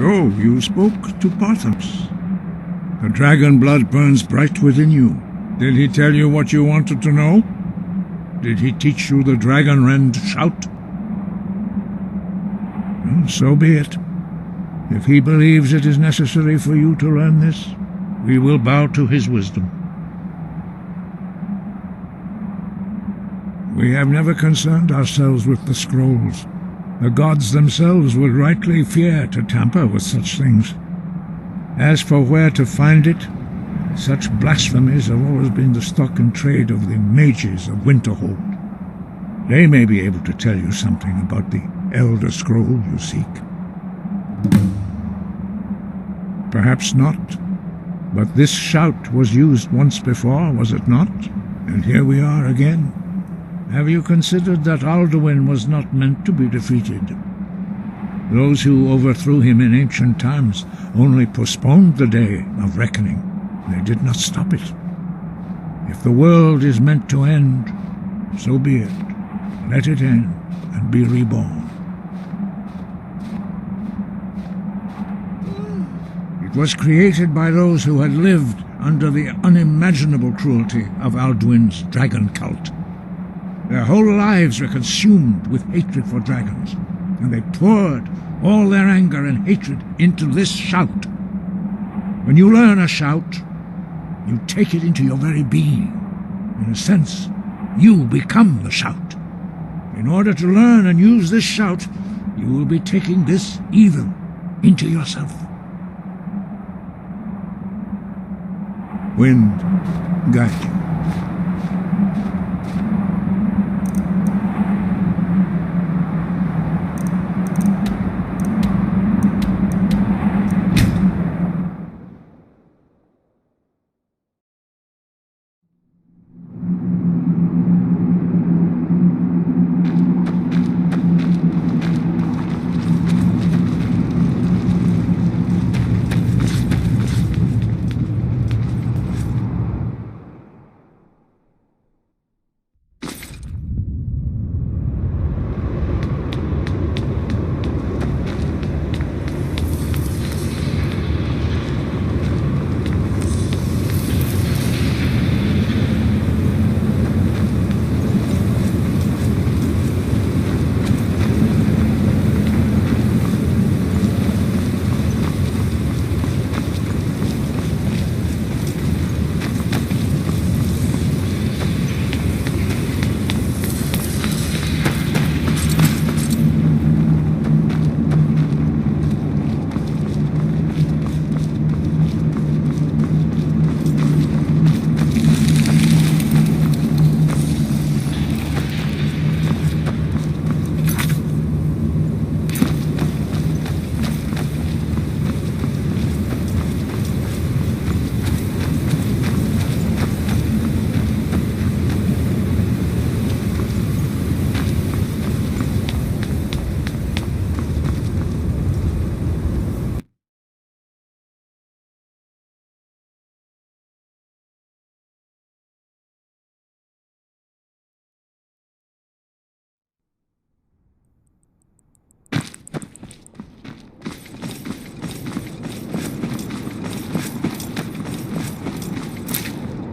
So, you spoke to Parthos. The dragon blood burns bright within you. Did he tell you what you wanted to know? Did he teach you the dragon rend shout? Well, so be it. If he believes it is necessary for you to learn this, we will bow to his wisdom. We have never concerned ourselves with the scrolls. The gods themselves would rightly fear to tamper with such things. As for where to find it, such blasphemies have always been the stock and trade of the mages of Winterhold. They may be able to tell you something about the Elder Scroll you seek. Perhaps not, but this shout was used once before, was it not? And here we are again. Have you considered that Alduin was not meant to be defeated? Those who overthrew him in ancient times only postponed the day of reckoning. They did not stop it. If the world is meant to end, so be it. Let it end and be reborn. It was created by those who had lived under the unimaginable cruelty of Alduin's dragon cult. Their whole lives were consumed with hatred for dragons, and they poured all their anger and hatred into this shout. When you learn a shout, you take it into your very being. In a sense, you become the shout. In order to learn and use this shout, you will be taking this evil into yourself. Wind, guide you.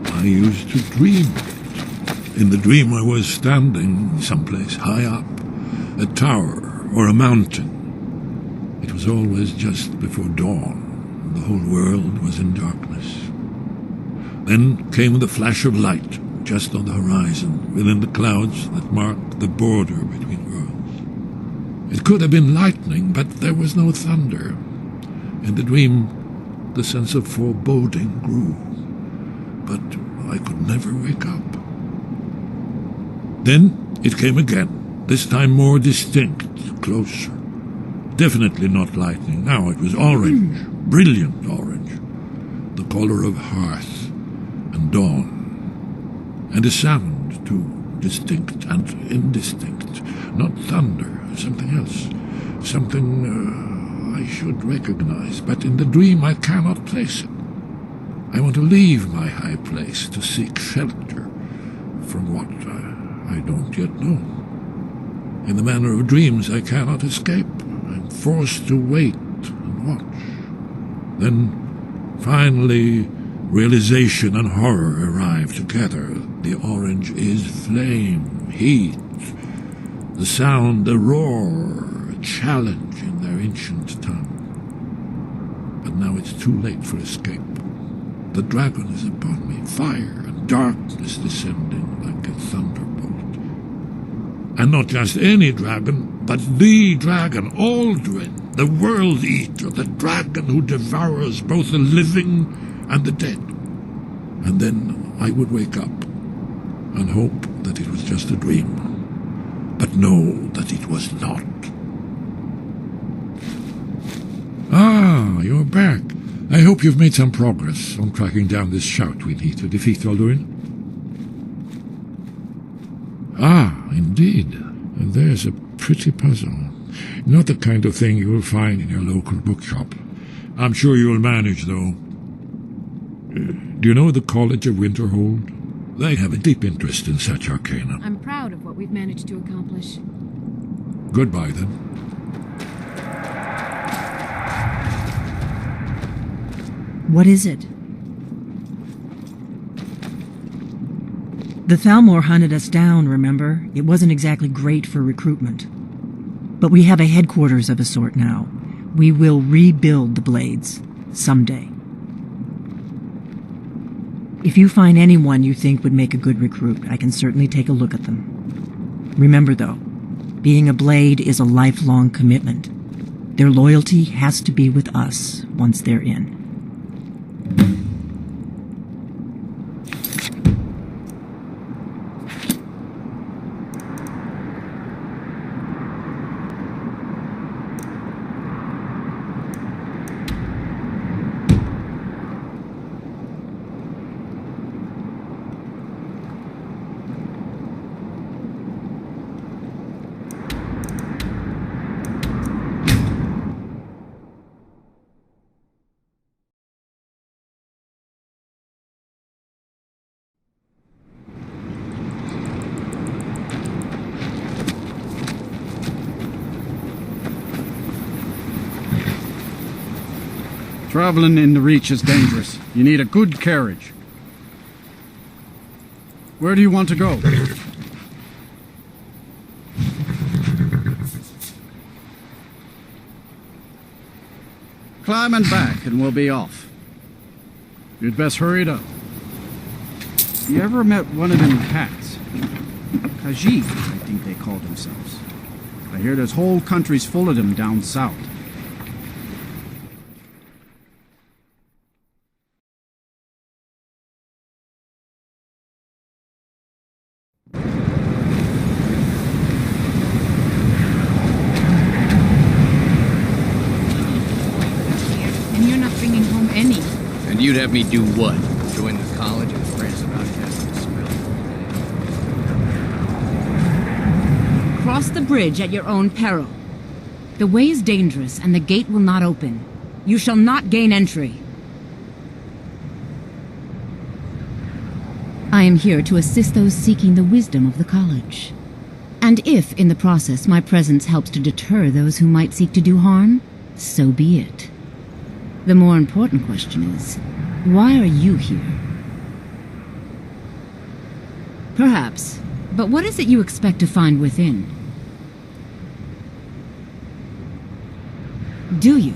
I used to dream it. In the dream I was standing someplace high up, a tower or a mountain. It was always just before dawn. The whole world was in darkness. Then came the flash of light, just on the horizon, within the clouds that mark the border between worlds. It could have been lightning, but there was no thunder. In the dream, the sense of foreboding grew, but I could never wake up. Then it came again, this time more distinct, closer. Definitely not lightning. Now it was orange, brilliant orange, the color of hearth and dawn. And a sound, too, distinct and indistinct. Not thunder, something else. Something I should recognize, but in the dream I cannot place it. I want to leave my high place to seek shelter from what I don't yet know. In the manner of dreams I cannot escape. I'm forced to wait and watch. Then, finally, realization and horror arrive together. The orange is flame, heat, the sound, a roar, a challenge in their ancient tongue. But now it's too late for escape. The dragon is upon me, fire and darkness descending like a thunderbolt. And not just any dragon, but the dragon, Aldrin, the world eater, the dragon who devours both the living and the dead. And then I would wake up and hope that it was just a dream, but know that it was not. Ah, you're back. I hope you've made some progress on tracking down this shout we need to defeat Alduin. Ah, indeed. And there's a pretty puzzle. Not the kind of thing you will find in your local bookshop. I'm sure you'll manage, though. Do you know the College of Winterhold? They have a deep interest in such arcana. I'm proud of what we've managed to accomplish. Goodbye, then. What is it? The Thalmor hunted us down, remember? It wasn't exactly great for recruitment. But we have a headquarters of a sort now. We will rebuild the Blades. Someday. If you find anyone you think would make a good recruit, I can certainly take a look at them. Remember, though, being a Blade is a lifelong commitment. Their loyalty has to be with us once they're in. Traveling in the Reach is dangerous. You need a good carriage. Where do you want to go? Climb and back and we'll be off. You'd best hurry it up. You ever met one of them cats? Khajiit, I think they call themselves. I hear there's whole countries full of them down south. And you'd have me do what? Join the college and France about casting a spell? Cross the bridge at your own peril. The way is dangerous and the gate will not open. You shall not gain entry. I am here to assist those seeking the wisdom of the college. And if, in the process, my presence helps to deter those who might seek to do harm, so be it. The more important question is, why are you here? Perhaps, but what is it you expect to find within? Do you?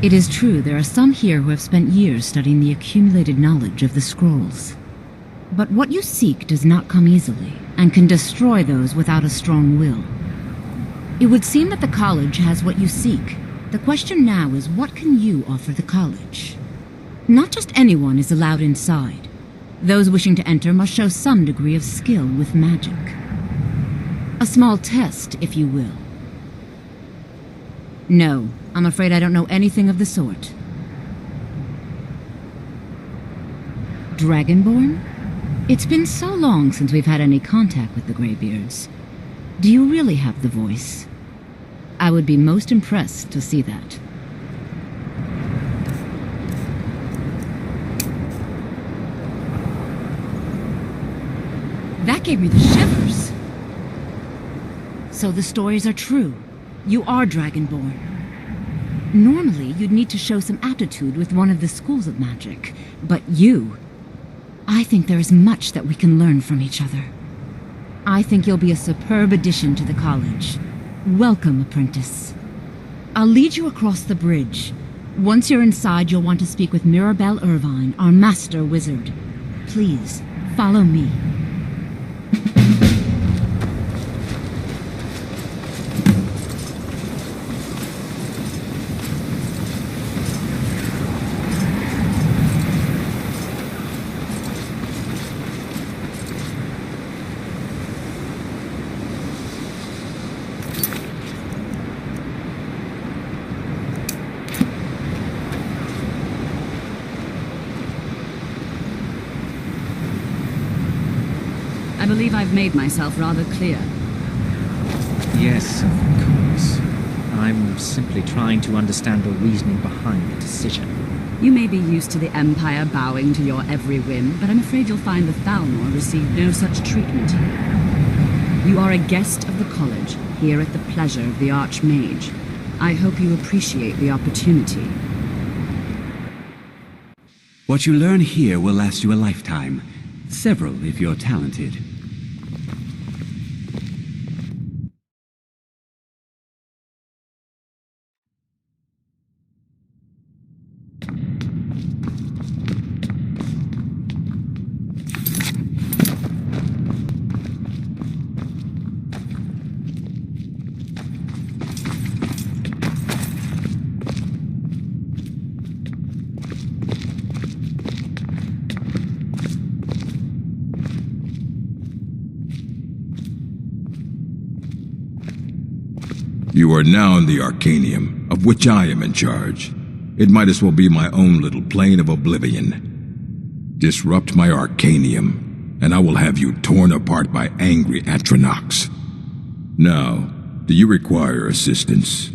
It is true there are some here who have spent years studying the accumulated knowledge of the scrolls. But what you seek does not come easily, and can destroy those without a strong will. It would seem that the college has what you seek. The question now is, what can you offer the college? Not just anyone is allowed inside. Those wishing to enter must show some degree of skill with magic. A small test, if you will. No, I'm afraid I don't know anything of the sort. Dragonborn? It's been so long since we've had any contact with the Greybeards. Do you really have the voice? I would be most impressed to see that. That gave me the shivers. So the stories are true. You are Dragonborn. Normally, you'd need to show some aptitude with one of the schools of magic. But you... I think there is much that we can learn from each other. I think you'll be a superb addition to the college. Welcome, apprentice. I'll lead you across the bridge. Once you're inside, you'll want to speak with Mirabelle Irvine, our master wizard. Please, follow me. I believe I've made myself rather clear. Yes, of course. I'm simply trying to understand the reasoning behind the decision. You may be used to the Empire bowing to your every whim, but I'm afraid you'll find the Thalmor received no such treatment here. You are a guest of the college, here at the pleasure of the Archmage. I hope you appreciate the opportunity. What you learn here will last you a lifetime. Several, if you're talented. You are now in the Arcanium, of which I am in charge. It might as well be my own little plane of oblivion. Disrupt my Arcanium, and I will have you torn apart by angry Atronachs. Now, do you require assistance?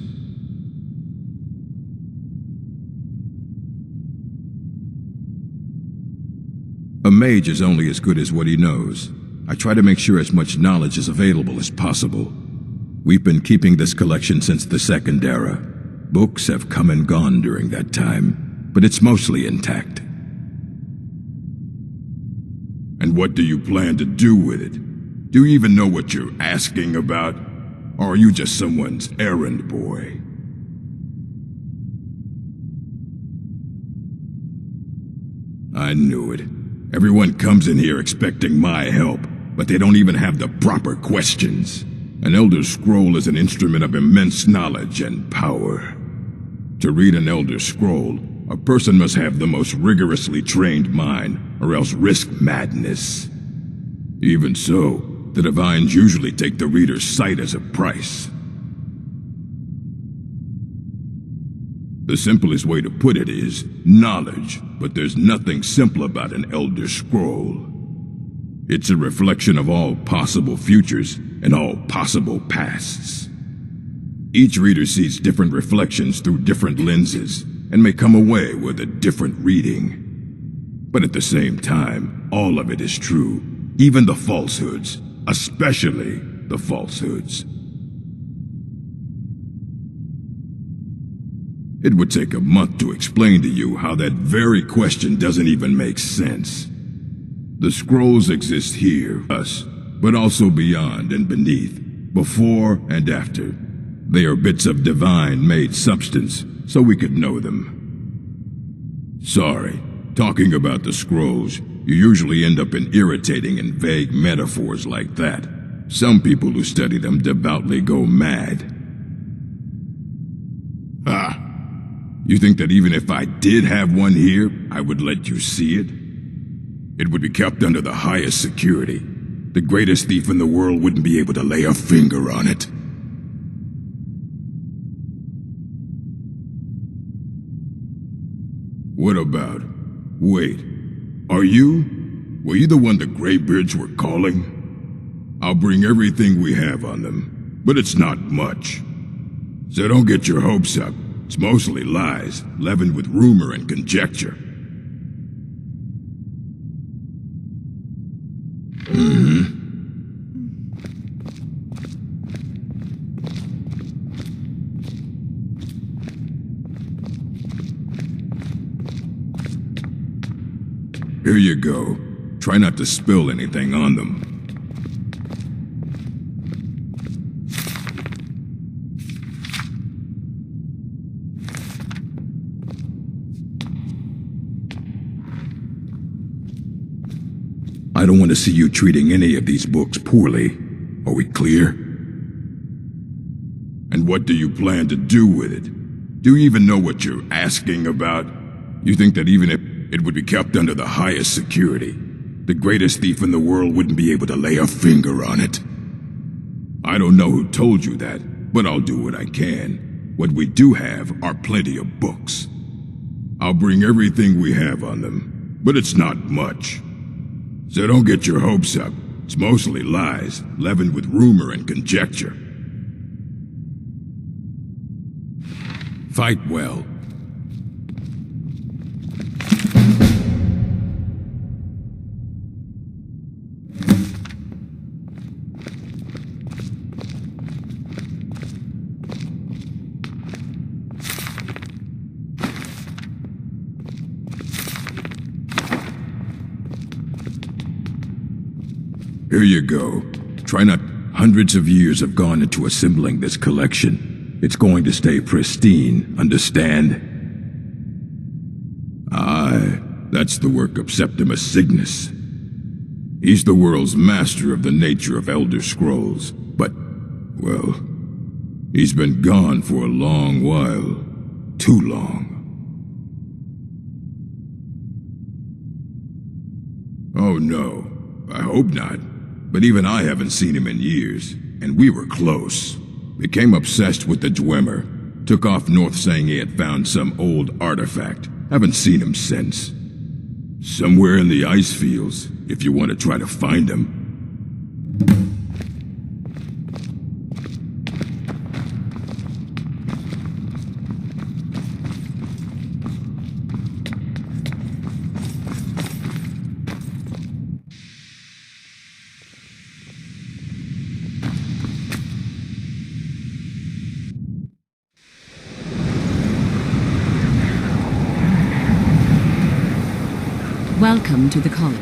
A mage is only as good as what he knows. I try to make sure as much knowledge is available as possible. We've been keeping this collection since the Second Era. Books have come and gone during that time, but it's mostly intact. And what do you plan to do with it? Do you even know what you're asking about? Or are you just someone's errand boy? I knew it. Everyone comes in here expecting my help, but they don't even have the proper questions. An Elder Scroll is an instrument of immense knowledge and power. To read an Elder Scroll, a person must have the most rigorously trained mind, or else risk madness. Even so, the Divines usually take the reader's sight as a price. The simplest way to put it is knowledge, but there's nothing simple about an Elder Scroll. It's a reflection of all possible futures and all possible pasts. Each reader sees different reflections through different lenses and may come away with a different reading. But at the same time, all of it is true, even the falsehoods, especially the falsehoods. It would take a month to explain to you how that very question doesn't even make sense. The scrolls exist here, us, but also beyond and beneath, before and after. They are bits of divine-made substance, so we could know them. Sorry, talking about the scrolls, you usually end up in irritating and vague metaphors like that. Some people who study them devoutly go mad. Ah, you think that even if I did have one here, I would let you see it? It would be kept under the highest security. The greatest thief in the world wouldn't be able to lay a finger on it. What about... Wait, were you the one the Greybeards were calling? I'll bring everything we have on them, but it's not much. So don't get your hopes up. It's mostly lies, leavened with rumor and conjecture. Here you go. Try not to spill anything on them. I don't want to see you treating any of these books poorly. Are we clear? And what do you plan to do with it? Do you even know what you're asking about? You think that even if it would be kept under the highest security, the greatest thief in the world wouldn't be able to lay a finger on it? I don't know who told you that, but I'll do what I can. What we do have are plenty of books. I'll bring everything we have on them, but it's not much. So don't get your hopes up. It's mostly lies, leavened with rumor and conjecture. Fight well. Here you go. Try not. Hundreds of years have gone into assembling this collection. It's going to stay pristine, understand? Aye, that's the work of Septimus Cygnus. He's the world's master of the nature of Elder Scrolls, but, well, he's been gone for a long while. Too long. Oh no, I hope not. But even I haven't seen him in years, and we were close. Became obsessed with the Dwemer. Took off north saying he had found some old artifact. Haven't seen him since. Somewhere in the ice fields, if you want to try to find him. Welcome to the college.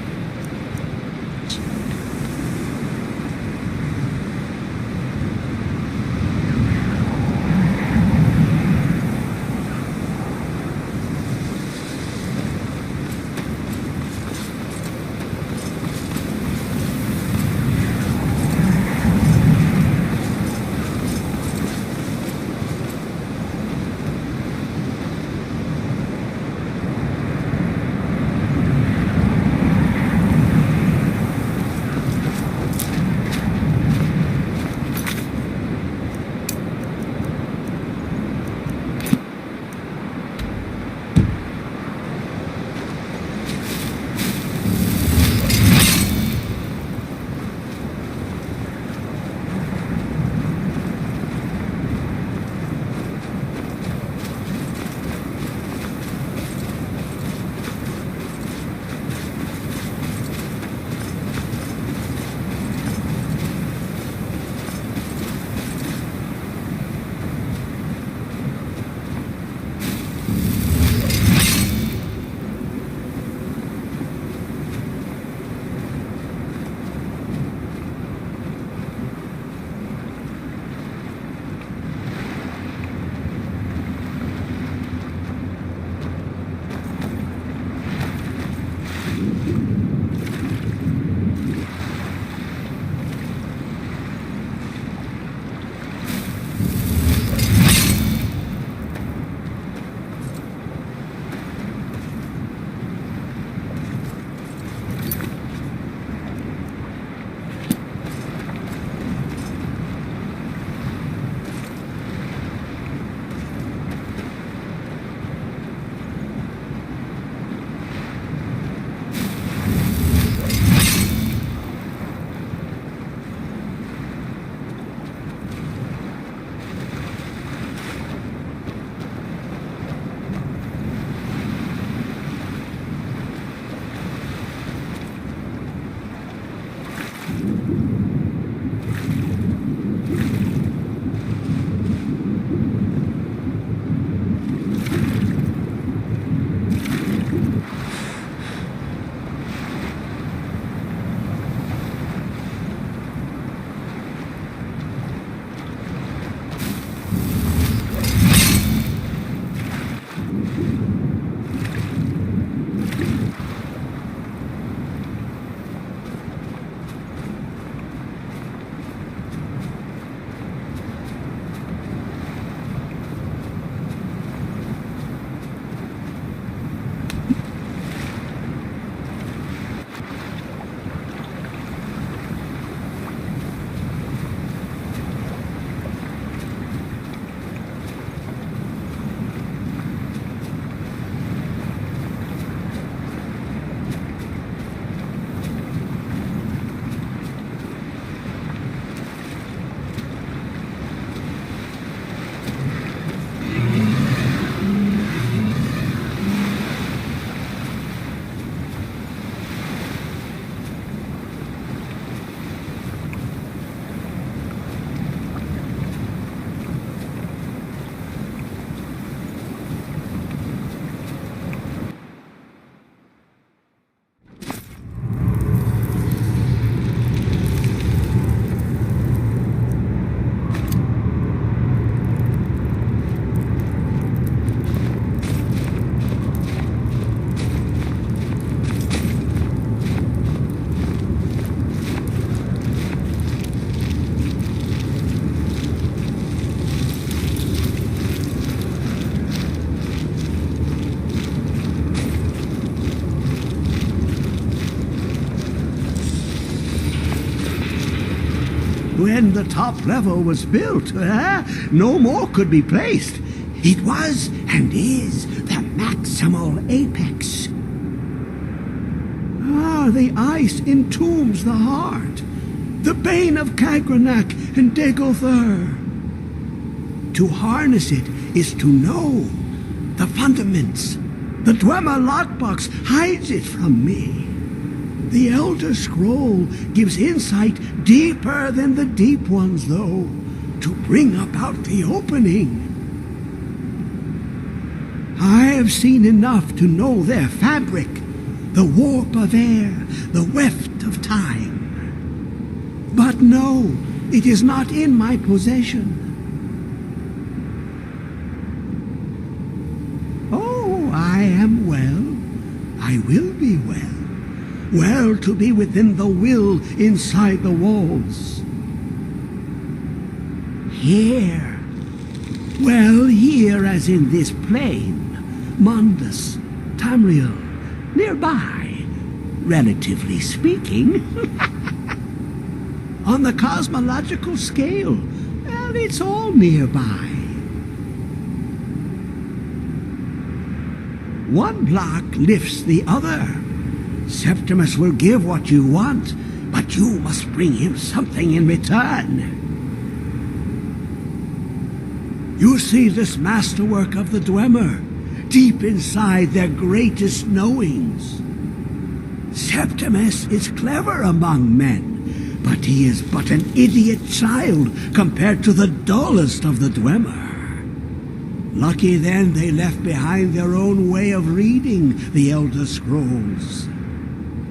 When the top level was built, no more could be placed. It was and is the maximal apex. The ice entombs the heart, the bane of Kagranak and Dagothr. To harness it is to know the fundaments. The Dwemer lockbox hides it from me. The Elder Scroll gives insight deeper than the deep ones, though, to bring about the opening. I have seen enough to know their fabric, the warp of air, the weft of time. But no, it is not in my possession. Oh, I am well. I will be well. Well to be within the will inside the walls. Here. Well, here as in this plain. Mundus, Tamriel, nearby, relatively speaking. On the cosmological scale, well, it's all nearby. One block lifts the other. Septimus will give what you want, but you must bring him something in return. You see this masterwork of the Dwemer, deep inside their greatest knowings. Septimus is clever among men, but he is but an idiot child compared to the dullest of the Dwemer. Lucky then they left behind their own way of reading the Elder Scrolls.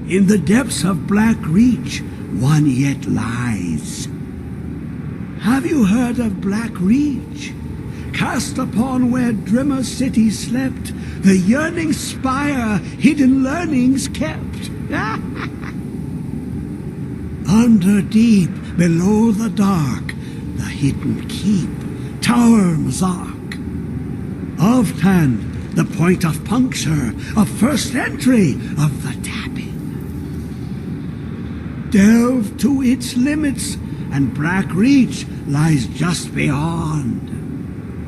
In the depths of Black Reach, one yet lies. Have you heard of Black Reach? Cast upon where Drimmer City slept, the yearning spire hidden learnings kept. Under deep, below the dark, the hidden keep, Tower Mazark. Of Tand, the point of puncture, of first entry, of the tapping. Delve to its limits, and Black Reach lies just beyond.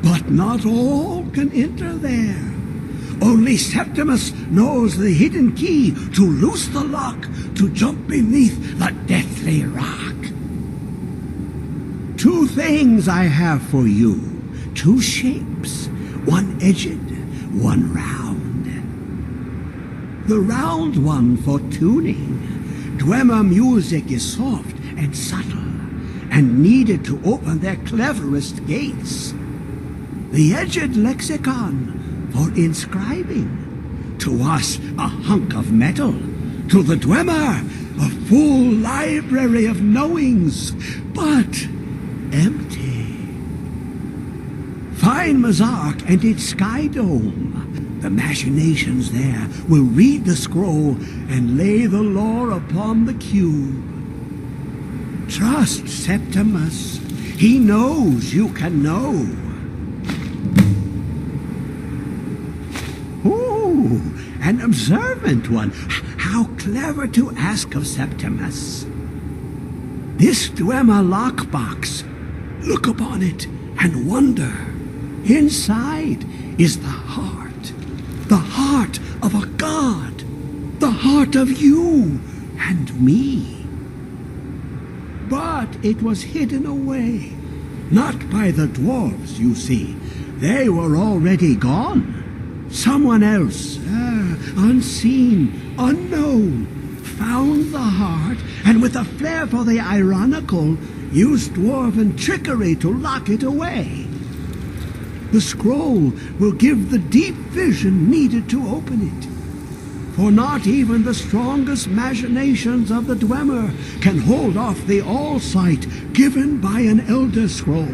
But not all can enter there. Only Septimus knows the hidden key to loose the lock, to jump beneath the deathly rock. Two things I have for you, two shapes, one edged, one round. The round one for tuning. Dwemer music is soft and subtle, and needed to open their cleverest gates. The edged lexicon for inscribing. To us, a hunk of metal. To the Dwemer, a full library of knowings, but empty. Find Mazark and its sky dome. The machinations there will read the scroll and lay the lore upon the cube. Trust Septimus. He knows you can know. Ooh, an observant one. How clever to ask of Septimus. This Dwemer lockbox. Look upon it and wonder. Inside is the heart of a god, the heart of you and me. But it was hidden away, not by the dwarves, you see. They were already gone. Someone else, unseen, unknown, found the heart, and with a flair for the ironical, used dwarven trickery to lock it away. The scroll will give the deep vision needed to open it. For not even the strongest machinations of the Dwemer can hold off the all-sight given by an Elder Scroll.